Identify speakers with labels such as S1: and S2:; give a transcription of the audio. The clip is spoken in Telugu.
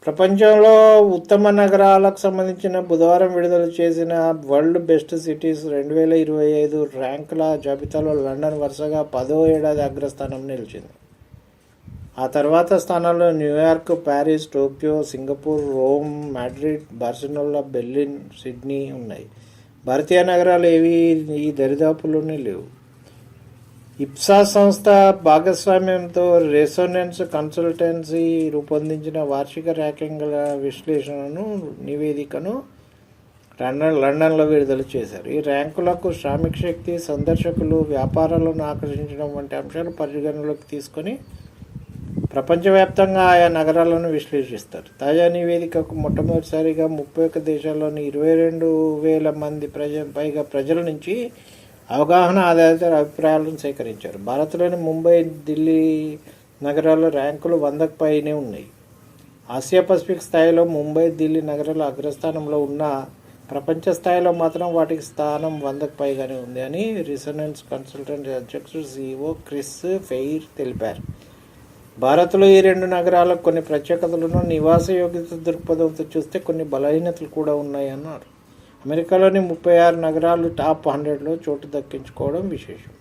S1: ప్రపంచంలో ఉత్తమ నగరాలకు సంబంధించిన బుధవారం విడుదల చేసిన వరల్డ్ బెస్ట్ సిటీస్ 2025 ర్యాంకుల జాబితాలో లండన్ వరుసగా 10వ ఏడాది అగ్రస్థానం నిలిచింది. ఆ తర్వాత స్థానాల్లో New York, Paris, Tokyo, Singapore, Rome, Madrid, Barcelona, Berlin, Sydney ఉన్నాయి. భారతీయ నగరాలు ఏవి ఈ దరిదాపుల్లోనే లేవు. ఇప్సాస్ సంస్థ భాగస్వామ్యంతో రెసొనెన్స్ కన్సల్టెన్సీ రూపొందించిన వార్షిక ర్యాంకింగ్ల విశ్లేషణను నివేదికను లండన్లో విడుదల చేశారు. ఈ ర్యాంకులకు శ్రామిక శక్తి, సందర్శకులు, వ్యాపారాలను ఆకర్షించడం వంటి అంశాలు పరిగణలోకి తీసుకొని ప్రపంచవ్యాప్తంగా ఆయా నగరాలను విశ్లేషిస్తారు. తాజా నివేదికకు మొట్టమొదటిసారిగా 31 దేశాల్లోని 22,000 మంది పైగా ప్రజల నుంచి అవగాహన ఆధారిత అభిప్రాయాలను సేకరించారు. భారత్లోని ముంబై, ఢిల్లీ నగరాల ర్యాంకులు 100కు పైనే ఉన్నాయి. ఆసియా పసిఫిక్ స్థాయిలో ముంబై, ఢిల్లీ నగరాలు అగ్రస్థానంలో ఉన్న ప్రపంచ స్థాయిలో మాత్రం వాటికి స్థానం 100కు పైగానే ఉంది అని రెసొనెన్స్ కన్సల్టెన్సీ అధ్యక్షుడు CEO క్రిస్ ఫెయిర్ తెలిపారు. భారత్లో ఈ రెండు నగరాలకు కొన్ని ప్రత్యేకతలను, నివాస యోగ్యత దృక్పథంతో చూస్తే కొన్ని బలహీనతలు కూడా ఉన్నాయన్నారు. అమెరికాలోని 36 నగరాలు టాప్ 100లో చోటు దక్కించుకోవడం విశేషం.